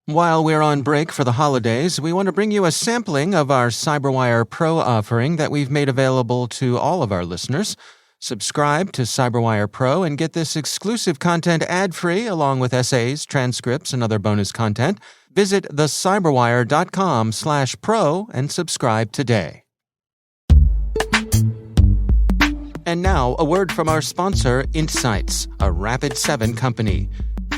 While we're on break for the holidays, we want to bring you a sampling of our CyberWire Pro offering that we've made available to all of our listeners. Subscribe to CyberWire Pro and get this exclusive content ad-free along with essays, transcripts, and other bonus content. Visit thecyberwire.com/pro and subscribe today. And now, a word from our sponsor, Insights, a Rapid7 company.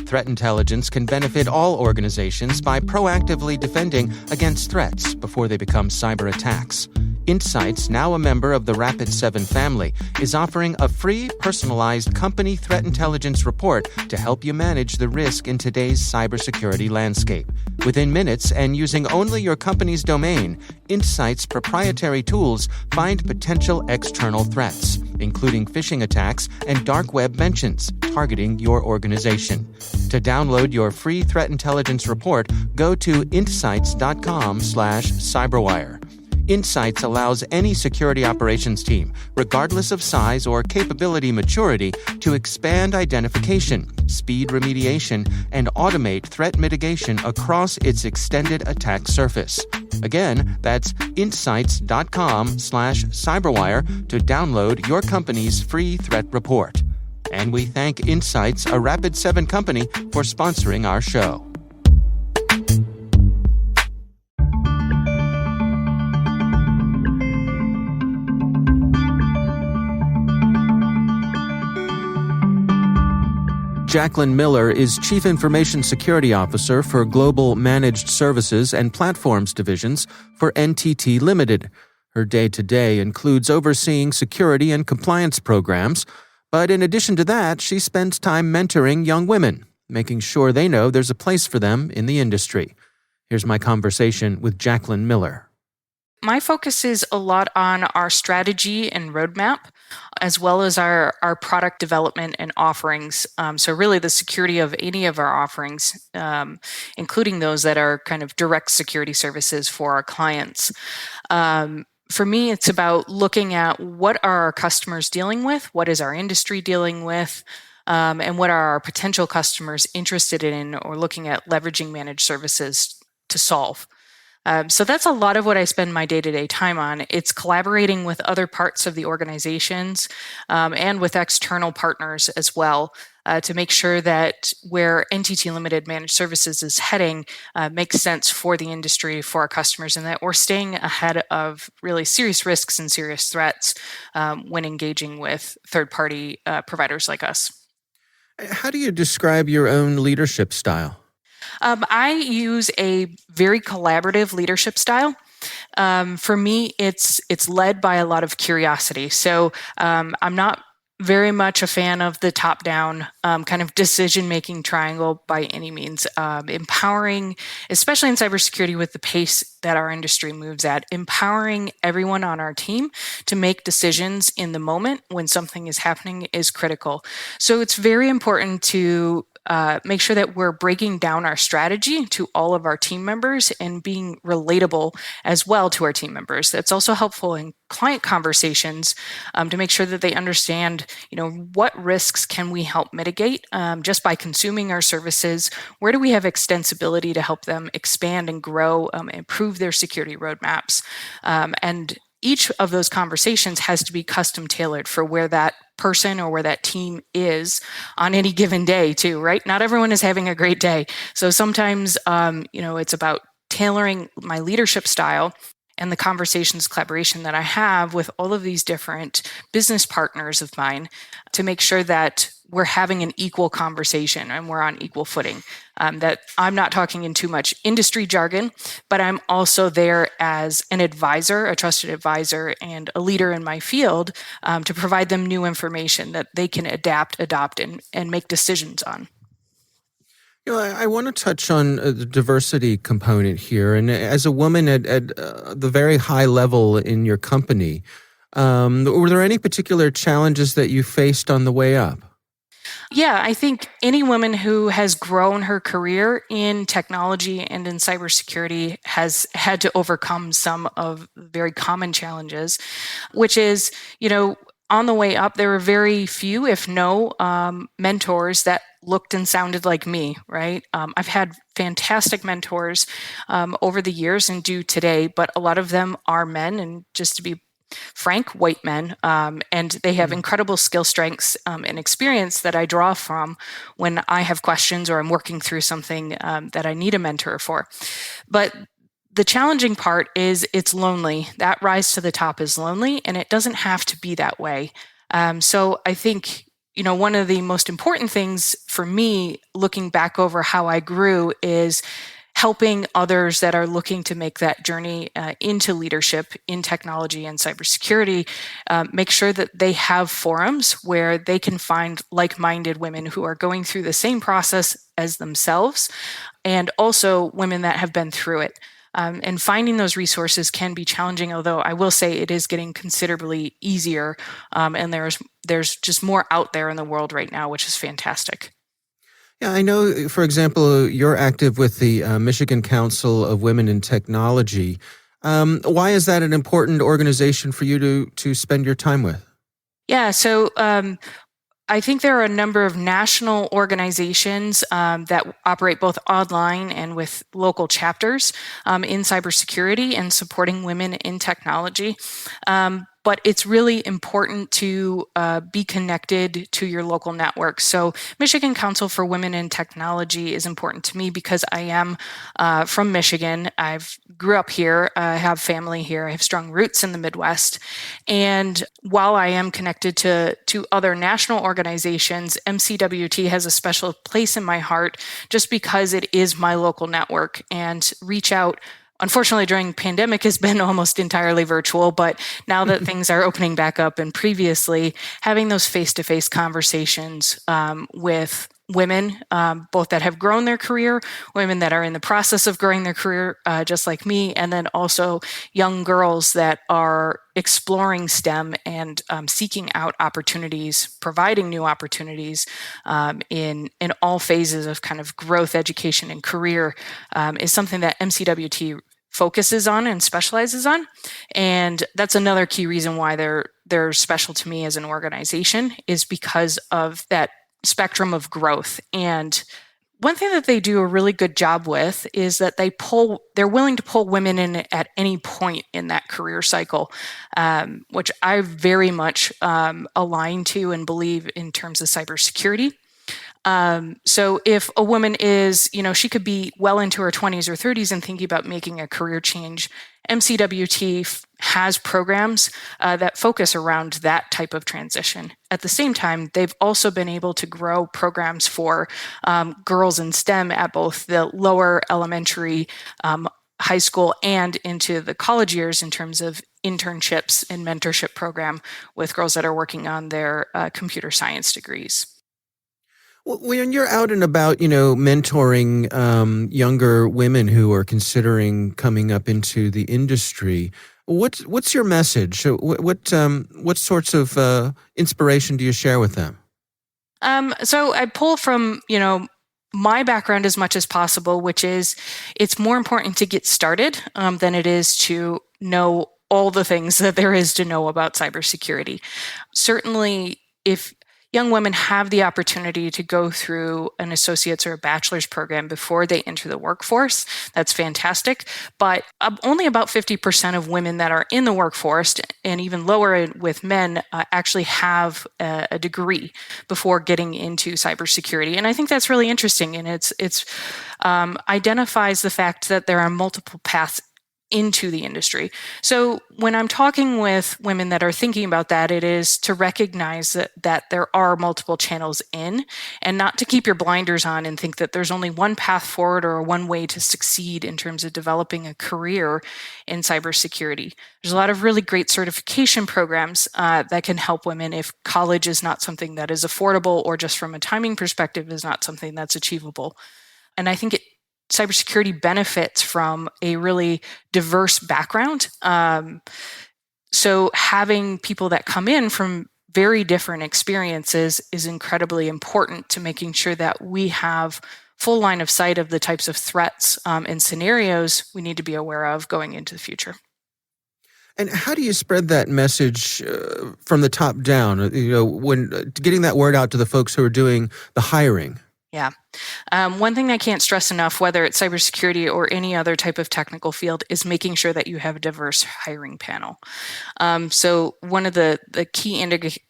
Threat intelligence can benefit all organizations by proactively defending against threats before they become cyber attacks. Insights, now a member of the Rapid7 family, is offering a free, personalized company threat intelligence report to help you manage the risk in today's cybersecurity landscape. Within minutes and using only your company's domain, Insights' proprietary tools find potential external threats, including phishing attacks and dark web mentions targeting your organization. To download your free threat intelligence report, go to insights.com/cyberwire. Insights allows any security operations team, regardless of size or capability maturity, to expand identification, speed remediation, and automate threat mitigation across its extended attack surface. Again, that's insights.com/cyberwire to download your company's free threat report. And we thank Insights, a Rapid7 company, for sponsoring our show. Jaclyn Miller is Chief Information Security Officer for Global Managed Services and Platforms Divisions for NTT Limited. Her day-to-day includes overseeing security and compliance programs, but in addition to that, she spends time mentoring young women, making sure they know there's a place for them in the industry. Here's my conversation with Jaclyn Miller. My focus is a lot on our strategy and roadmap, as well as our product development and offerings. So really the security of any of our offerings, including those that are kind of direct security services for our clients. For me, it's about looking at what are our customers dealing with, what is our industry dealing with, and what are our potential customers interested in or looking at leveraging managed services to solve. So that's a lot of what I spend my day-to-day time on. It's collaborating with other parts of the organizations and with external partners as well to make sure that where NTT Limited Managed Services is heading makes sense for the industry, for our customers, and that we're staying ahead of really serious risks and serious threats when engaging with third-party providers like us. How do you describe your own leadership style? I use a very collaborative leadership style. For me, it's led by a lot of curiosity. So I'm not very much a fan of the top-down kind of decision-making triangle by any means. Empowering, especially in cybersecurity with the pace that our industry moves at, empowering everyone on our team to make decisions in the moment when something is happening is critical. So it's very important to make sure that we're breaking down our strategy to all of our team members and being relatable as well to our team members. That's also helpful in client conversations to make sure that they understand, what risks can we help mitigate just by consuming our services? Where do we have extensibility to help them expand and grow, improve their security roadmaps? And each of those conversations has to be custom tailored for where that person or where that team is on any given day too, right? Not everyone is having a great day. So sometimes, it's about tailoring my leadership style and the conversations, collaboration that I have with all of these different business partners of mine to make sure that we're having an equal conversation and we're on equal footing. That I'm not talking in too much industry jargon, but I'm also there as an advisor, a trusted advisor, and a leader in my field to provide them new information that they can adapt, adopt, and make decisions on. I want to touch on the diversity component here. And as a woman at the very high level in your company, were there any particular challenges that you faced on the way up? Yeah, I think any woman who has grown her career in technology and in cybersecurity has had to overcome some of very common challenges, which is, on the way up, there were very few, if no, mentors that looked and sounded like me, right? I've had fantastic mentors over the years and do today, but a lot of them are men, and just to be frank, white men, and they have incredible skill strengths and experience that I draw from when I have questions or I'm working through something that I need a mentor for. But the challenging part is it's lonely. That rise to the top is lonely, and it doesn't have to be that way. So I think, one of the most important things for me, looking back over how I grew, is helping others that are looking to make that journey into leadership in technology and cybersecurity, make sure that they have forums where they can find like-minded women who are going through the same process as themselves, and also women that have been through it. And finding those resources can be challenging, although I will say it is getting considerably easier, and there's just more out there in the world right now, which is fantastic. Yeah, I know, for example, you're active with the Michigan Council of Women in Technology. Why is that an important organization for you to spend your time with? Yeah, so I think there are a number of national organizations that operate both online and with local chapters in cybersecurity and supporting women in technology. But it's really important to be connected to your local network. So Michigan Council for Women in Technology is important to me because I am from Michigan. I've grew up here. I have family here. I have strong roots in the Midwest. And while I am connected to other national organizations, MCWT has a special place in my heart just because it is my local network, and reach out. Unfortunately, during pandemic has been almost entirely virtual, but now that things are opening back up, and previously having those face-to-face conversations with women, both that have grown their career, women that are in the process of growing their career, just like me, and then also young girls that are exploring STEM and seeking out opportunities, providing new opportunities in all phases of kind of growth, education, and career, is something that MCWT focuses on and specializes on. And that's another key reason why they're special to me as an organization, is because of that spectrum of growth. And one thing that they do a really good job with is that they're willing to pull women in at any point in that career cycle, which I very much align to and believe in terms of cybersecurity. So if a woman is, she could be well into her 20s or 30s and thinking about making a career change, MCWT has programs that focus around that type of transition. At the same time, they've also been able to grow programs for girls in STEM at both the lower elementary, high school, and into the college years in terms of internships and mentorship program with girls that are working on their computer science degrees. When you're out and about, mentoring younger women who are considering coming up into the industry, what's your message? What sorts of inspiration do you share with them? So I pull from, my background as much as possible, which is it's more important to get started than it is to know all the things that there is to know about cybersecurity. Certainly, if young women have the opportunity to go through an associate's or a bachelor's program before they enter the workforce, that's fantastic. But only about 50% of women that are in the workforce, and even lower with men, actually have a degree before getting into cybersecurity. And I think that's really interesting. And it's identifies the fact that there are multiple paths into the industry. So when I'm talking with women that are thinking about that, it is to recognize that there are multiple channels in, and not to keep your blinders on and think that there's only one path forward or one way to succeed in terms of developing a career in cybersecurity. There's a lot of really great certification programs that can help women if college is not something that is affordable, or just from a timing perspective is not something that's achievable. And I think cybersecurity benefits from a really diverse background. So having people that come in from very different experiences is incredibly important to making sure that we have full line of sight of the types of threats and scenarios we need to be aware of going into the future. And how do you spread that message from the top down? When getting that word out to the folks who are doing the hiring. Yeah. One thing I can't stress enough, whether it's cybersecurity or any other type of technical field, is making sure that you have a diverse hiring panel. So one of the key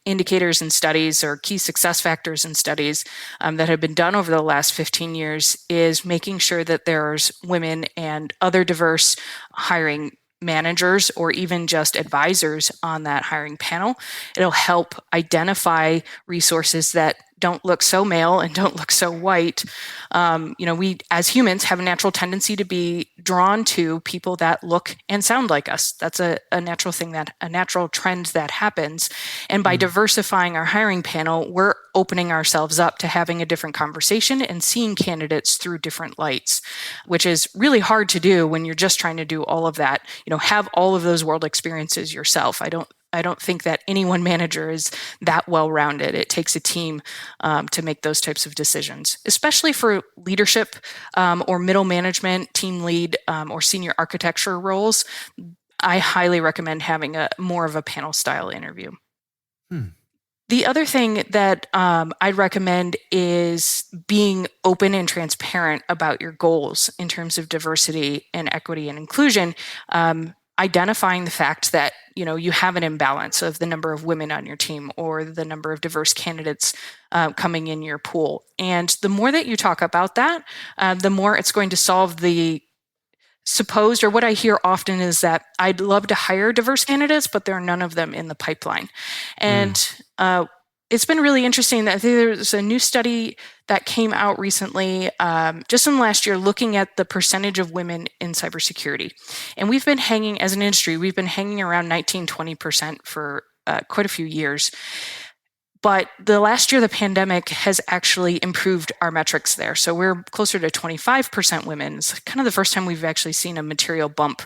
indicators in studies, or key success factors in studies that have been done over the last 15 years, is making sure that there's women and other diverse hiring managers or even just advisors on that hiring panel. It'll help identify resources that don't look so male and don't look so white. We as humans have a natural tendency to be drawn to people that look and sound like us. That's a natural thing, that a natural trend that happens. And by diversifying our hiring panel, we're opening ourselves up to having a different conversation and seeing candidates through different lights, which is really hard to do when you're just trying to do all of that, have all of those world experiences yourself. I don't think that any one manager is that well-rounded. It takes a team to make those types of decisions, especially for leadership or middle management, team lead, or senior architecture roles. I highly recommend having more of a panel style interview. The other thing that I'd recommend is being open and transparent about your goals in terms of diversity and equity and inclusion. Identifying the fact that you have an imbalance of the number of women on your team or the number of diverse candidates coming in your pool. And the more that you talk about that, the more it's going to solve the supposed, or what I hear often is that I'd love to hire diverse candidates, but there are none of them in the pipeline. And it's been really interesting that there's a new study that came out recently, just in the last year, looking at the percentage of women in cybersecurity. And we've been hanging, as an industry, around 19-20% for quite a few years. But the last year, the pandemic has actually improved our metrics there. So we're closer to 25% women. It's kind of the first time we've actually seen a material bump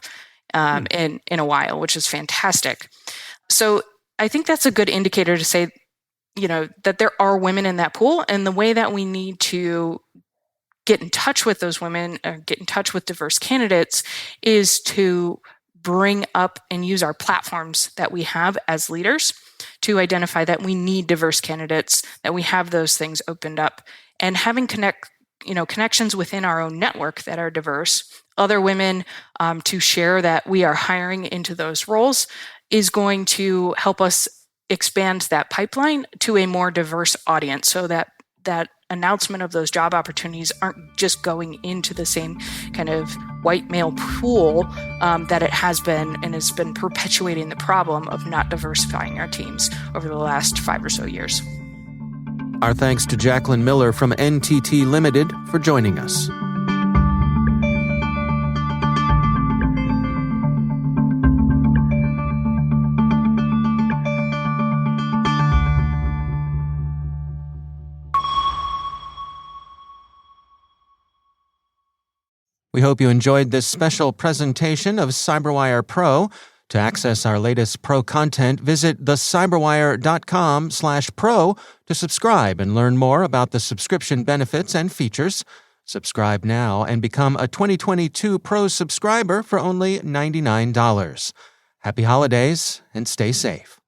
in a while, which is fantastic. So I think that's a good indicator to say, that there are women in that pool, and the way that we need to get in touch with those women, or get in touch with diverse candidates, is to bring up and use our platforms that we have as leaders to identify that we need diverse candidates, that we have those things opened up, and having connections within our own network that are diverse, other women, to share that we are hiring into those roles, is going to help us expand that pipeline to a more diverse audience, so that announcement of those job opportunities aren't just going into the same kind of white male pool that it has been, and has been perpetuating the problem of not diversifying our teams over the last 5 or so years. Our thanks to Jaclyn Miller from NTT Limited for joining us. We hope you enjoyed this special presentation of CyberWire Pro. To access our latest Pro content, visit thecyberwire.com/pro to subscribe and learn more about the subscription benefits and features. Subscribe now and become a 2022 Pro subscriber for only $99. Happy holidays and stay safe.